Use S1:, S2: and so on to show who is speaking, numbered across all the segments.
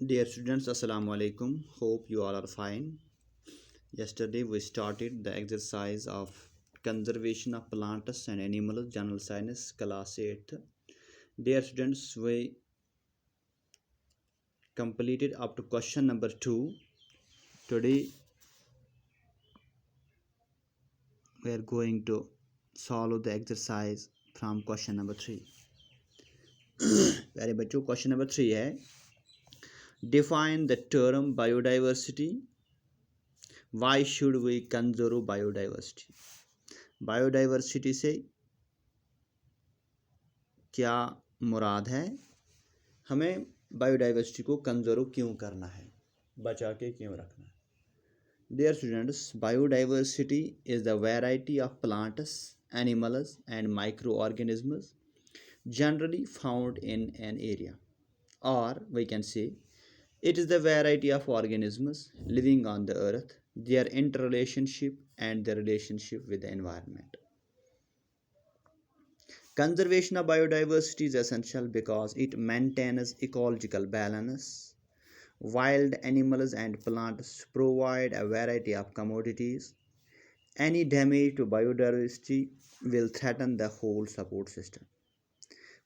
S1: Dear students, Assalamu alaikum. Hope you all are fine. Yesterday we started the exercise of conservation of plants and animals, general science, class 8th. Dear students, we completed up to question number 2. Today we are going to solve the exercise from question number 3. प्यारे बच्चों, question number 3 है, define the term biodiversity. Why should we conserve biodiversity? Biodiversity से क्या मुराद है, हमें biodiversity को conserve क्यों करना है, बचा के क्यों रखना है। Dear students, biodiversity is the variety of plants, animals and microorganisms generally found in an area, और we can say it is the variety of organisms living on the earth, their interrelationship and their relationship with the environment. Conservation of biodiversity is essential because it maintains ecological balance. Wild animals and plants provide a variety of commodities. Any damage to biodiversity will threaten the whole support system.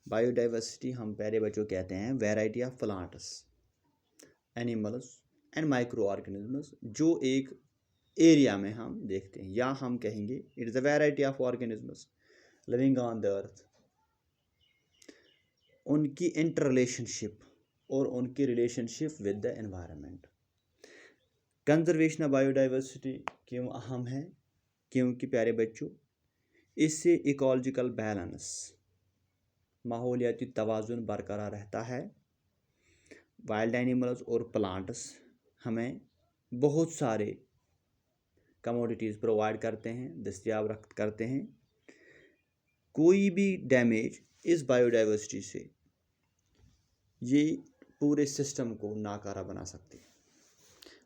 S1: Biodiversity हम प्यारे बच्चों कहते हैं variety of plants, animals and micro organisms, जो एक area में हम देखते हैं, या हम कहेंगे it is a variety of organisms living on the earth, उनकी इंटर रिलेशनशिप और उनकी relationship with the environment. Conservation of biodiversity क्यों अहम है? क्योंकि प्यारे बच्चों, इससे इकोलॉजिकल बैलेंस, माहौलियाती तवाज़ुन बरकरार रहता है। वाइल्ड एनिमल्स और प्लांट्स हमें बहुत सारे कमोडिटीज़ प्रोवाइड करते हैं, दस्तयाब करते हैं। कोई भी डैमेज इस बायोडाइवर्सिटी से ये पूरे सिस्टम को नाकारा बना सकती है।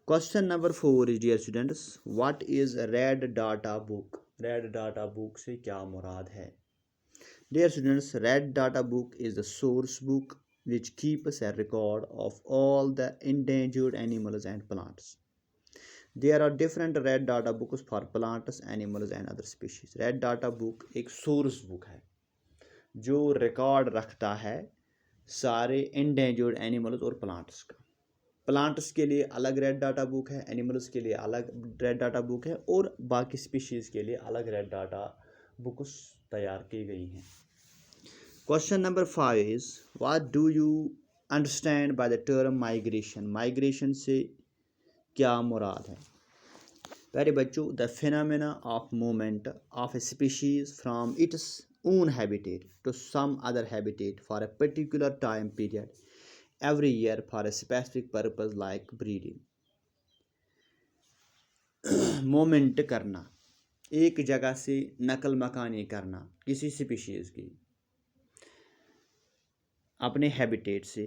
S1: Question number 4 is, dear students, what is red data book? Red data book से क्या मुराद है? Dear students, red data book is the source book which keeps a record of all the endangered animals and plants. There are different red data books for plants, animals and other species. Red data book एक source book है जो record रखता है सारे endangered animals और plants का। Plants के लिए अलग रेड डाटा बुक है, एनिमल्स के लिए अलग रेड डाटा बुक है, और बाकी स्पीशीज़ के लिए अलग रेड डाटा बुक्स तैयार की गई हैं। Question number 5 is, what do you understand by the term migration? Migration से क्या मुराद है? प्यारे बच्चों, the phenomena of movement of a species from its own habitat to some other habitat for a particular time period every year for a specific purpose like breeding. Moment करना, एक जगह से नकल मकानी करना किसी स्पीशीज़ की, अपने हैबिटेट से,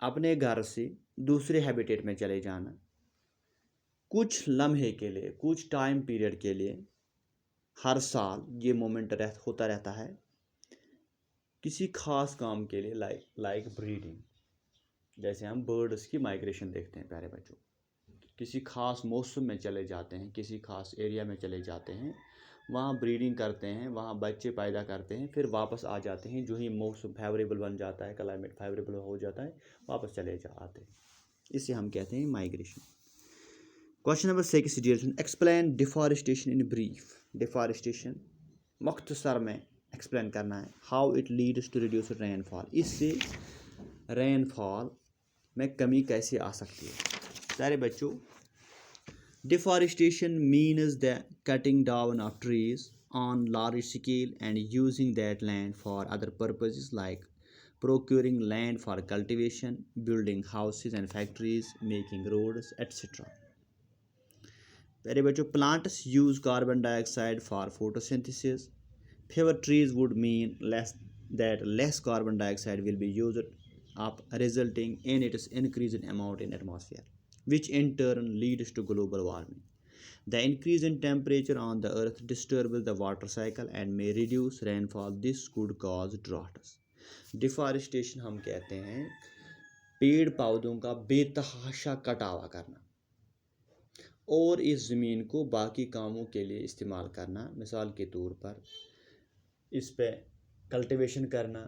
S1: अपने घर से दूसरे हैबिटेट में चले जाना, कुछ लम्हे के लिए, कुछ टाइम पीरियड के लिए, हर साल ये मोमेंट होता रहता है किसी खास काम के लिए, लाइक ब्रीडिंग। जैसे हम बर्ड्स की माइग्रेशन देखते हैं प्यारे बच्चों, किसी खास मौसम में चले जाते हैं, किसी खास एरिया में चले जाते हैं, वहाँ ब्रीडिंग करते हैं, वहाँ बच्चे पैदा करते हैं, फिर वापस आ जाते हैं। जो ही मौसम फेवरेबल बन जाता है, क्लाइमेट फेवरेबल हो जाता है, वापस चले जाते हैं। इसे हम कहते हैं migration. Question number 6, dear student, explain deforestation in brief. Deforestation मुख्तसर में एक्सप्लेन करना है। How it leads to reduce rainfall, इससे रेनफॉल में कमी कैसे आ सकती है? सारे बच्चों, deforestation means the cutting down of trees on large scale and using that land for other purposes like procuring land for cultivation, building houses and factories, making roads, etc. प्यारे बच्चों, plants use carbon dioxide for photosynthesis. Fewer trees would mean less carbon dioxide will be used up, resulting in its increased amount in atmosphere, which in turn leads to global warming. The increase in temperature on the earth disturbs the water cycle and may reduce rainfall. This could cause droughts. Deforestation हम कहते हैं पेड़ पौधों का बेतहाशा कटावा करना और इस ज़मीन को बाकी कामों के लिए इस्तेमाल करना, मिसाल के तौर पर इस पे कल्टीवेशन करना,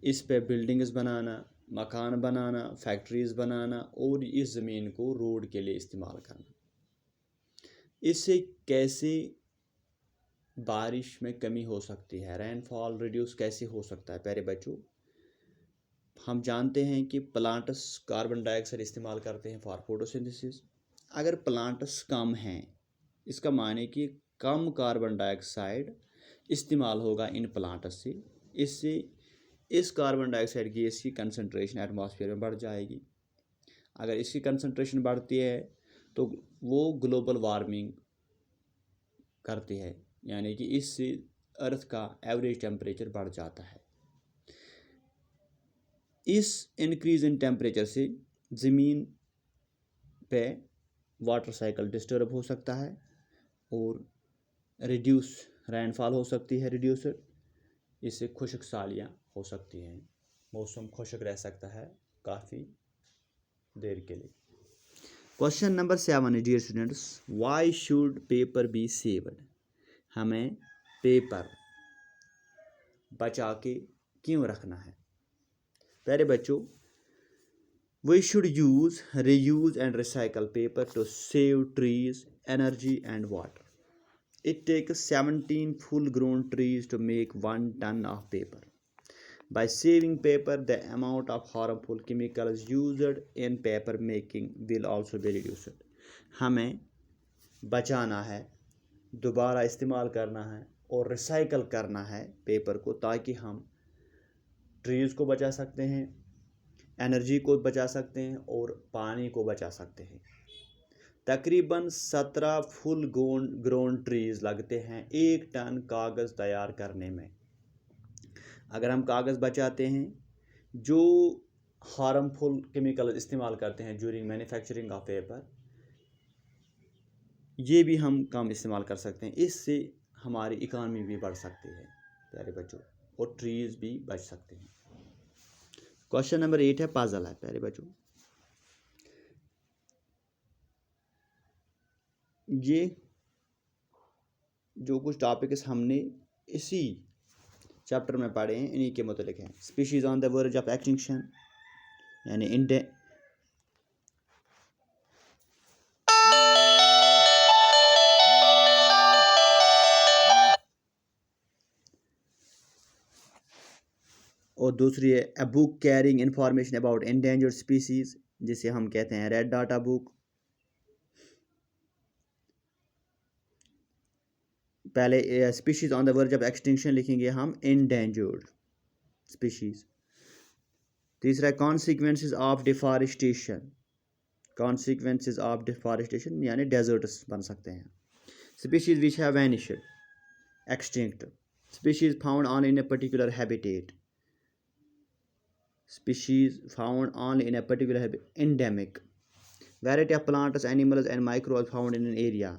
S1: इस पे बिल्डिंग्स बनाना, मकान बनाना, फैक्ट्रीज़ बनाना और इस ज़मीन को रोड के लिए इस्तेमाल करना। इससे कैसे बारिश में कमी हो सकती है, रेनफॉल रिड्यूस कैसे हो सकता है? प्यारे बच्चों, हम जानते हैं कि प्लांट्स कार्बन डाइऑक्साइड इस्तेमाल करते हैं फॉर फोटोसिंथेसिस। अगर प्लांट्स कम हैं, इसका माने कि कम कार्बन डाइऑक्साइड इस्तेमाल होगा इन प्लांट्स से, इससे इस कार्बन डाइऑक्साइड गैस की कंसंट्रेशन एटमॉस्फेयर में बढ़ जाएगी। अगर इसकी कंसंट्रेशन बढ़ती है तो वो ग्लोबल वार्मिंग करती है, यानी कि इससे अर्थ का एवरेज टेम्परेचर बढ़ जाता है। इस इंक्रीज इन टेम्परेचर से ज़मीन पे वाटर साइकिल डिस्टर्ब हो सकता है और रिड्यूस रेनफॉल हो सकती है, रिड्यूसर। इससे खुश्क सालियाँ हो सकती हैं, मौसम खुश्क रह सकता है काफ़ी देर के लिए। Question number 7 dear students, why should paper be saved? हमें पेपर बचा के क्यों रखना है? प्यारे बच्चों, we should use, reuse and recycle paper to save trees, energy and water. It takes 17 full-grown trees to make 1 ton of paper. By saving paper, the amount of harmful chemicals used in paper making will also be reduced. हमें बचाना है, दोबारा इस्तेमाल करना है और recycle करना है पेपर को, ताकि हम ट्रीज़ को बचा सकते हैं, एनर्जी को बचा सकते हैं और पानी को बचा सकते हैं। तकरीबन 17 फुल ग्रोन ट्रीज़ लगते हैं 1 टन कागज़ तैयार करने में। अगर हम कागज़ बचाते हैं, जो हार्मफुल केमिकल इस्तेमाल करते हैं ड्यूरिंग मैन्युफैक्चरिंग ऑफ पेपर, ये भी हम कम इस्तेमाल कर सकते हैं। इससे हमारी इकानमी भी बढ़ सकती है प्यारे बच्चों, और ट्रीज़ भी बच सकते हैं। क्वेश्चन नंबर 8 है, पजल है प्यारे बच्चों। ये जो कुछ टॉपिक्स हमने इसी चैप्टर में पढ़े हैं, इन्हीं के मुतालिक हैं। Species on the verge of extinction, यानी और दूसरी है a book carrying information about endangered species, जिसे हम कहते हैं रेड डाटा बुक। पहले species on the verge of extinction लिखेंगे हम एंडेंजर्ड स्पीशीज़। तीसरा है consequences of deforestation, consequences of deforestation यानी डेजर्ट्स बन सकते हैं। Species which have vanished, extinct. Species found on in a particular habitat, species found only in a particular habitat, endemic. Variety of plants, animals and microbes found in an area,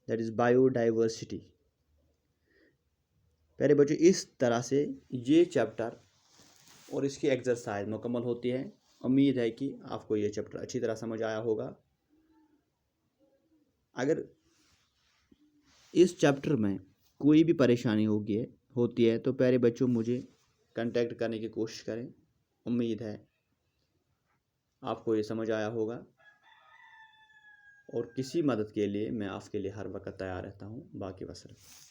S1: that is biodiversity. प्यारे बच्चों, इस तरह से ये chapter और इसकी exercise मुकम्मल होती है। उम्मीद है कि आपको ये चैप्टर अच्छी तरह समझ आया होगा। अगर इस चैप्टर में कोई भी परेशानी होती है तो प्यारे बच्चों मुझे कांटेक्ट करने की कोशिश करें। उम्मीद है आपको ये समझ आया होगा, और किसी मदद के लिए मैं आपके लिए हर वक्त तैयार रहता हूँ। बाकी वसल्लम।